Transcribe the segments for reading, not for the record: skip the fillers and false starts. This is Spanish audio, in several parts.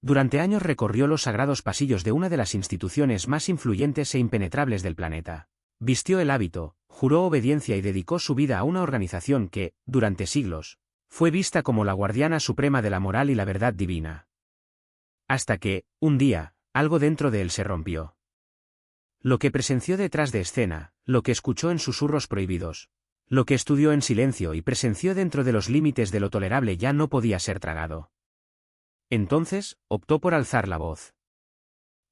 Durante años recorrió los sagrados pasillos de una de las instituciones más influyentes e impenetrables del planeta. Vistió el hábito, juró obediencia y dedicó su vida a una organización que, durante siglos, fue vista como la guardiana suprema de la moral y la verdad divina. Hasta que, un día, algo dentro de él se rompió. Lo que presenció detrás de escena, lo que escuchó en susurros prohibidos, lo que estudió en silencio y presenció dentro de los límites de lo tolerable ya no podía ser tragado. Entonces, optó por alzar la voz.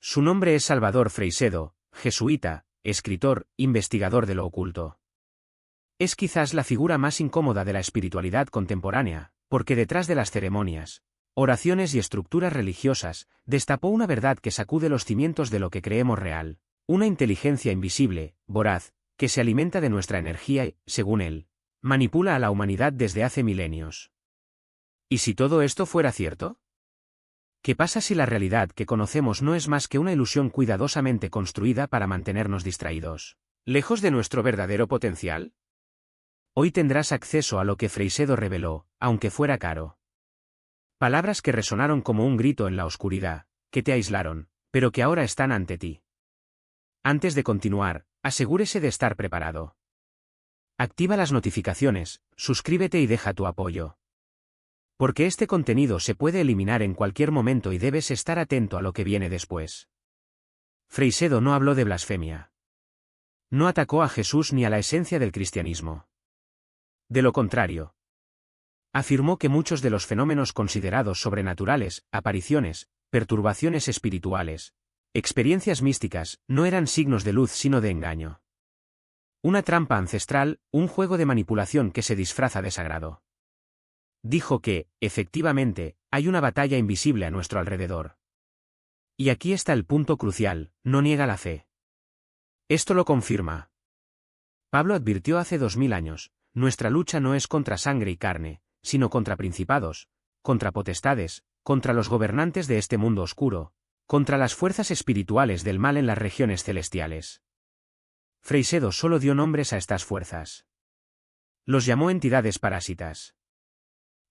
Su nombre es Salvador Freixedo, jesuita, escritor, investigador de lo oculto. Es quizás la figura más incómoda de la espiritualidad contemporánea, porque detrás de las ceremonias, oraciones y estructuras religiosas, destapó una verdad que sacude los cimientos de lo que creemos real, una inteligencia invisible, voraz, que se alimenta de nuestra energía y, según él, manipula a la humanidad desde hace milenios. ¿Y si todo esto fuera cierto? ¿Qué pasa si la realidad que conocemos no es más que una ilusión cuidadosamente construida para mantenernos distraídos, lejos de nuestro verdadero potencial? Hoy tendrás acceso a lo que Freixedo reveló, aunque fuera caro. Palabras que resonaron como un grito en la oscuridad, que te aislaron, pero que ahora están ante ti. Antes de continuar, asegúrese de estar preparado. Activa las notificaciones, suscríbete y deja tu apoyo. Porque este contenido se puede eliminar en cualquier momento y debes estar atento a lo que viene después. Freixedo no habló de blasfemia. No atacó a Jesús ni a la esencia del cristianismo. De lo contrario, afirmó que muchos de los fenómenos considerados sobrenaturales, apariciones, perturbaciones espirituales, experiencias místicas, no eran signos de luz sino de engaño. Una trampa ancestral, un juego de manipulación que se disfraza de sagrado. Dijo que, efectivamente, hay una batalla invisible a nuestro alrededor. Y aquí está el punto crucial, no niega la fe. Esto lo confirma. Pablo advirtió hace 2000 años, nuestra lucha no es contra sangre y carne, sino contra principados, contra potestades, contra los gobernantes de este mundo oscuro, contra las fuerzas espirituales del mal en las regiones celestiales. Freixedo solo dio nombres a estas fuerzas. Los llamó entidades parásitas.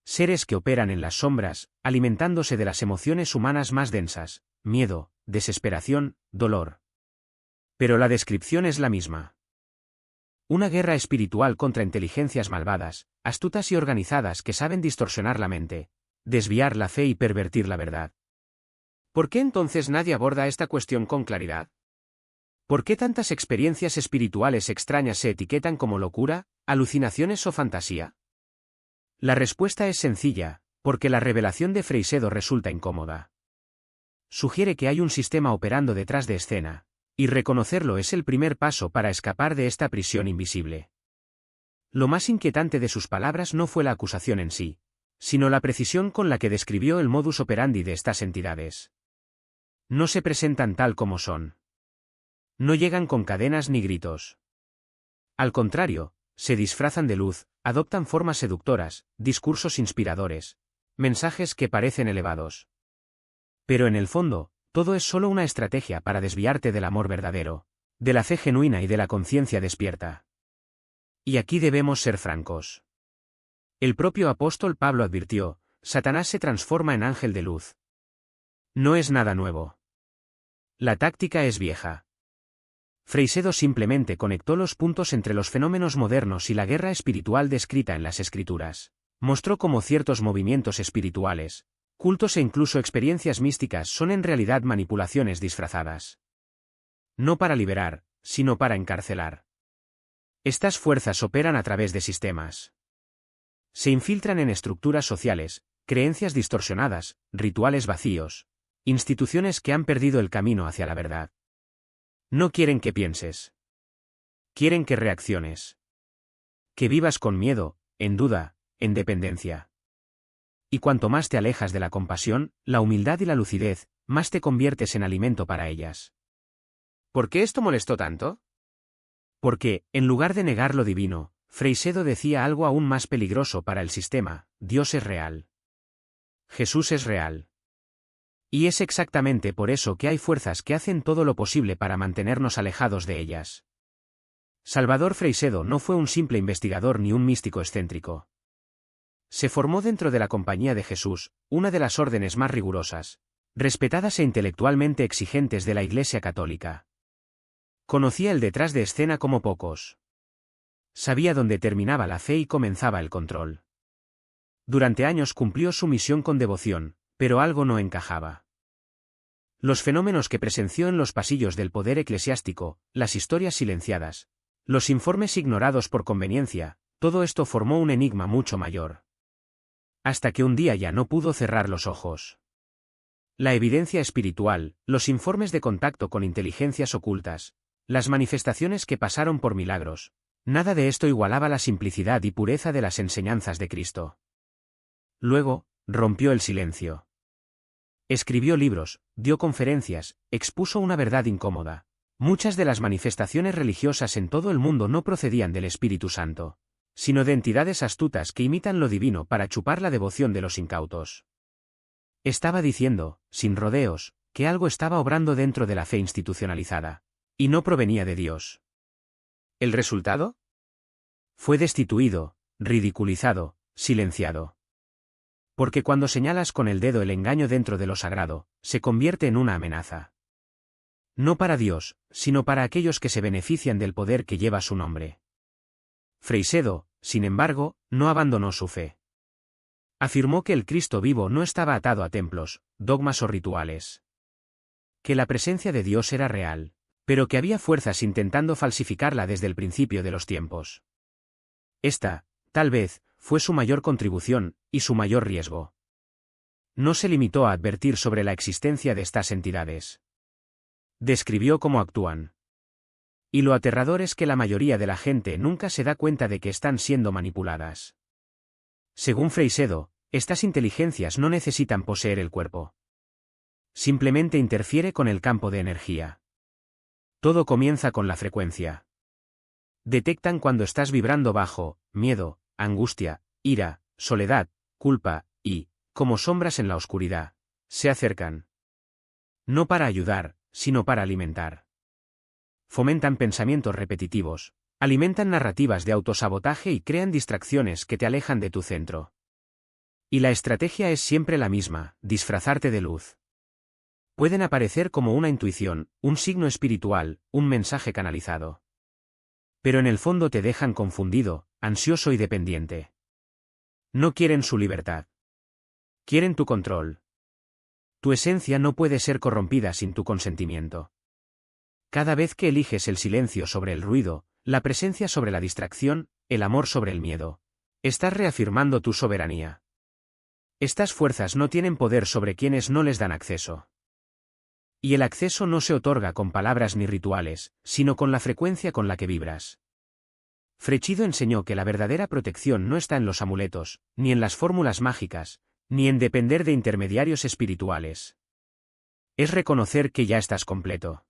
Seres que operan en las sombras, alimentándose de las emociones humanas más densas, miedo, desesperación, dolor. Pero la descripción es la misma. Una guerra espiritual contra inteligencias malvadas, astutas y organizadas que saben distorsionar la mente, desviar la fe y pervertir la verdad. ¿Por qué entonces nadie aborda esta cuestión con claridad? ¿Por qué tantas experiencias espirituales extrañas se etiquetan como locura, alucinaciones o fantasía? La respuesta es sencilla, porque la revelación de Freixedo resulta incómoda. Sugiere que hay un sistema operando detrás de escena, y reconocerlo es el primer paso para escapar de esta prisión invisible. Lo más inquietante de sus palabras no fue la acusación en sí, sino la precisión con la que describió el modus operandi de estas entidades. No se presentan tal como son. No llegan con cadenas ni gritos. Al contrario, se disfrazan de luz, adoptan formas seductoras, discursos inspiradores, mensajes que parecen elevados. Pero en el fondo, todo es solo una estrategia para desviarte del amor verdadero, de la fe genuina y de la conciencia despierta. Y aquí debemos ser francos. El propio apóstol Pablo advirtió, Satanás se transforma en ángel de luz. No es nada nuevo. La táctica es vieja. Freixedo simplemente conectó los puntos entre los fenómenos modernos y la guerra espiritual descrita en las Escrituras. Mostró cómo ciertos movimientos espirituales, cultos e incluso experiencias místicas son en realidad manipulaciones disfrazadas. No para liberar, sino para encarcelar. Estas fuerzas operan a través de sistemas. Se infiltran en estructuras sociales, creencias distorsionadas, rituales vacíos, instituciones que han perdido el camino hacia la verdad. No quieren que pienses. Quieren que reacciones. Que vivas con miedo, en duda, en dependencia. Y cuanto más te alejas de la compasión, la humildad y la lucidez, más te conviertes en alimento para ellas. ¿Por qué esto molestó tanto? Porque, en lugar de negar lo divino, Freixedo decía algo aún más peligroso para el sistema: Dios es real. Jesús es real. Y es exactamente por eso que hay fuerzas que hacen todo lo posible para mantenernos alejados de ellas. Salvador Freixedo no fue un simple investigador ni un místico excéntrico. Se formó dentro de la Compañía de Jesús, una de las órdenes más rigurosas, respetadas e intelectualmente exigentes de la Iglesia Católica. Conocía el detrás de escena como pocos. Sabía dónde terminaba la fe y comenzaba el control. Durante años cumplió su misión con devoción, pero algo no encajaba. Los fenómenos que presenció en los pasillos del poder eclesiástico, las historias silenciadas, los informes ignorados por conveniencia, todo esto formó un enigma mucho mayor. Hasta que un día ya no pudo cerrar los ojos. La evidencia espiritual, los informes de contacto con inteligencias ocultas, las manifestaciones que pasaron por milagros, nada de esto igualaba la simplicidad y pureza de las enseñanzas de Cristo. Luego, rompió el silencio. Escribió libros, dio conferencias, expuso una verdad incómoda. Muchas de las manifestaciones religiosas en todo el mundo no procedían del Espíritu Santo, sino de entidades astutas que imitan lo divino para chupar la devoción de los incautos. Estaba diciendo, sin rodeos, que algo estaba obrando dentro de la fe institucionalizada, y no provenía de Dios. ¿El resultado? Fue destituido, ridiculizado, silenciado. Porque cuando señalas con el dedo el engaño dentro de lo sagrado, se convierte en una amenaza. No para Dios, sino para aquellos que se benefician del poder que lleva su nombre. Freixedo, sin embargo, no abandonó su fe. Afirmó que el Cristo vivo no estaba atado a templos, dogmas o rituales. Que la presencia de Dios era real, pero que había fuerzas intentando falsificarla desde el principio de los tiempos. Esta, tal vez, fue su mayor contribución, y su mayor riesgo. No se limitó a advertir sobre la existencia de estas entidades. Describió cómo actúan. Y lo aterrador es que la mayoría de la gente nunca se da cuenta de que están siendo manipuladas. Según Freixedo, estas inteligencias no necesitan poseer el cuerpo. Simplemente interfiere con el campo de energía. Todo comienza con la frecuencia. Detectan cuando estás vibrando bajo, miedo, angustia, ira, soledad, culpa, y, como sombras en la oscuridad, se acercan. No para ayudar, sino para alimentar. Fomentan pensamientos repetitivos, alimentan narrativas de autosabotaje y crean distracciones que te alejan de tu centro. Y la estrategia es siempre la misma, disfrazarte de luz. Pueden aparecer como una intuición, un signo espiritual, un mensaje canalizado. Pero en el fondo te dejan confundido, ansioso y dependiente. No quieren su libertad. Quieren tu control. Tu esencia no puede ser corrompida sin tu consentimiento. Cada vez que eliges el silencio sobre el ruido, la presencia sobre la distracción, el amor sobre el miedo, estás reafirmando tu soberanía. Estas fuerzas no tienen poder sobre quienes no les dan acceso. Y el acceso no se otorga con palabras ni rituales, sino con la frecuencia con la que vibras. Freixedo enseñó que la verdadera protección no está en los amuletos, ni en las fórmulas mágicas, ni en depender de intermediarios espirituales. Es reconocer que ya estás completo.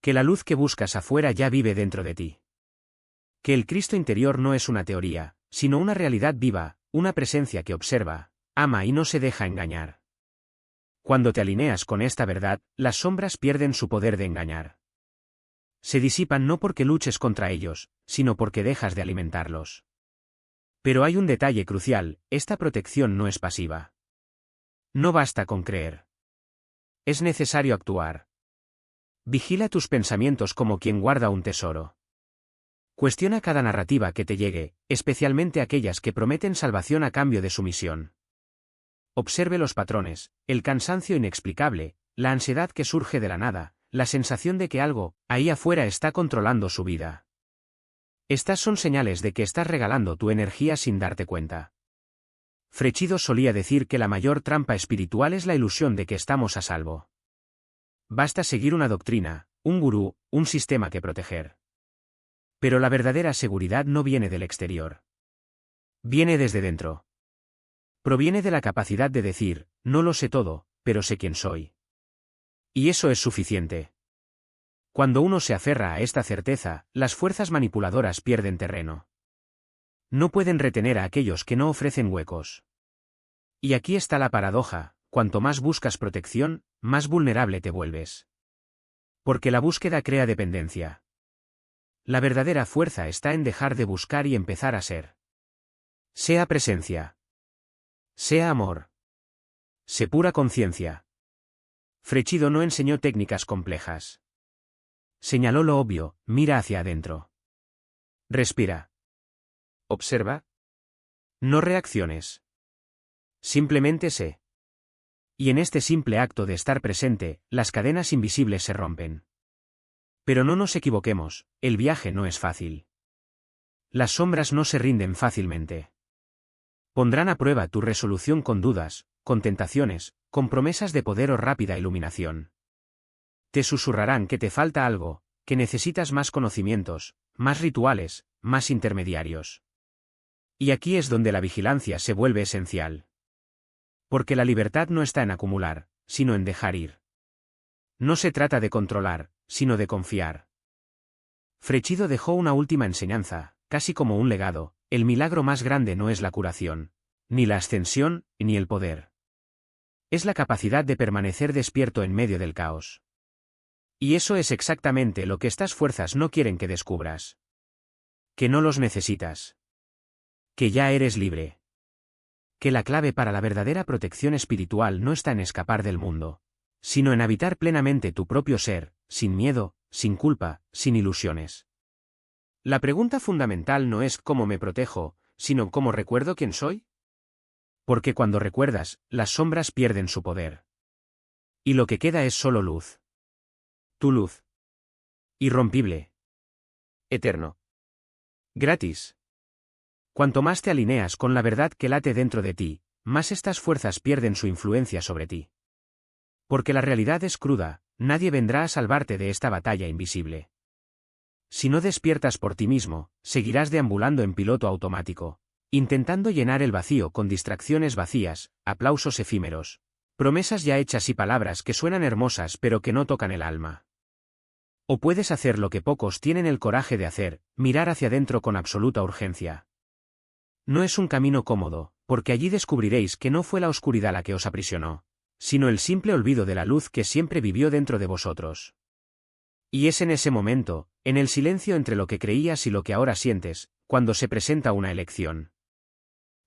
Que la luz que buscas afuera ya vive dentro de ti. Que el Cristo interior no es una teoría, sino una realidad viva, una presencia que observa, ama y no se deja engañar. Cuando te alineas con esta verdad, las sombras pierden su poder de engañar. Se disipan no porque luches contra ellos, sino porque dejas de alimentarlos. Pero hay un detalle crucial, esta protección no es pasiva. No basta con creer. Es necesario actuar. Vigila tus pensamientos como quien guarda un tesoro. Cuestiona cada narrativa que te llegue, especialmente aquellas que prometen salvación a cambio de sumisión. Observe los patrones, el cansancio inexplicable, la ansiedad que surge de la nada, la sensación de que algo, ahí afuera está controlando su vida. Estas son señales de que estás regalando tu energía sin darte cuenta. Freixedo solía decir que la mayor trampa espiritual es la ilusión de que estamos a salvo. Basta seguir una doctrina, un gurú, un sistema que proteger. Pero la verdadera seguridad no viene del exterior. Viene desde dentro. Proviene de la capacidad de decir, no lo sé todo, pero sé quién soy. Y eso es suficiente. Cuando uno se aferra a esta certeza, las fuerzas manipuladoras pierden terreno. No pueden retener a aquellos que no ofrecen huecos. Y aquí está la paradoja, cuanto más buscas protección, más vulnerable te vuelves. Porque la búsqueda crea dependencia. La verdadera fuerza está en dejar de buscar y empezar a ser. Sea presencia. Sea amor. Sé pura conciencia. Frechido no enseñó técnicas complejas. Señaló lo obvio, mira hacia adentro. Respira. Observa. No reacciones. Simplemente sé. Y en este simple acto de estar presente, las cadenas invisibles se rompen. Pero no nos equivoquemos, el viaje no es fácil. Las sombras no se rinden fácilmente. Pondrán a prueba tu resolución con dudas, con tentaciones, con promesas de poder o rápida iluminación. Te susurrarán que te falta algo, que necesitas más conocimientos, más rituales, más intermediarios. Y aquí es donde la vigilancia se vuelve esencial. Porque la libertad no está en acumular, sino en dejar ir. No se trata de controlar, sino de confiar. Frechido dejó una última enseñanza, casi como un legado: el milagro más grande no es la curación, ni la ascensión, ni el poder. Es la capacidad de permanecer despierto en medio del caos. Y eso es exactamente lo que estas fuerzas no quieren que descubras. Que no los necesitas. Que ya eres libre. Que la clave para la verdadera protección espiritual no está en escapar del mundo, sino en habitar plenamente tu propio ser, sin miedo, sin culpa, sin ilusiones. La pregunta fundamental no es cómo me protejo, sino cómo recuerdo quién soy. Porque cuando recuerdas, las sombras pierden su poder. Y lo que queda es solo luz. Tu luz. Irrompible. Eterno. Gratis. Cuanto más te alineas con la verdad que late dentro de ti, más estas fuerzas pierden su influencia sobre ti. Porque la realidad es cruda, nadie vendrá a salvarte de esta batalla invisible. Si no despiertas por ti mismo, seguirás deambulando en piloto automático, intentando llenar el vacío con distracciones vacías, aplausos efímeros, promesas ya hechas y palabras que suenan hermosas pero que no tocan el alma. O puedes hacer lo que pocos tienen el coraje de hacer, mirar hacia adentro con absoluta urgencia. No es un camino cómodo, porque allí descubriréis que no fue la oscuridad la que os aprisionó, sino el simple olvido de la luz que siempre vivió dentro de vosotros. Y es en ese momento, en el silencio entre lo que creías y lo que ahora sientes, cuando se presenta una elección.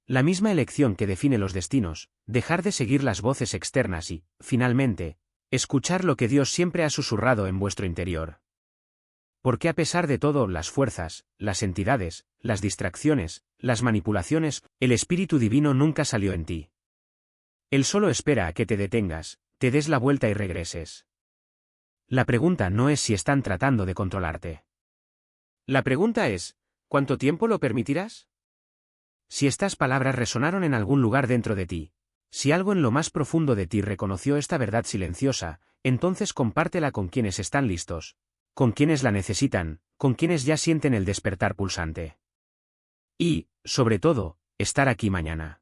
La misma elección que define los destinos: dejar de seguir las voces externas y, finalmente, escuchar lo que Dios siempre ha susurrado en vuestro interior. Porque a pesar de todo, las fuerzas, las entidades, las distracciones, las manipulaciones, el Espíritu Divino nunca salió en ti. Él solo espera a que te detengas, te des la vuelta y regreses. La pregunta no es si están tratando de controlarte. La pregunta es, ¿cuánto tiempo lo permitirás? Si estas palabras resonaron en algún lugar dentro de ti, si algo en lo más profundo de ti reconoció esta verdad silenciosa, entonces compártela con quienes están listos, con quienes la necesitan, con quienes ya sienten el despertar pulsante. Y, sobre todo, estar aquí mañana.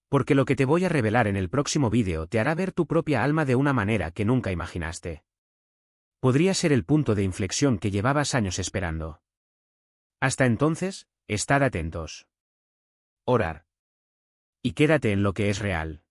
Porque lo que te voy a revelar en el próximo vídeo te hará ver tu propia alma de una manera que nunca imaginaste. Podría ser el punto de inflexión que llevabas años esperando. Hasta entonces, estad atentos. Orar. Y quédate en lo que es real.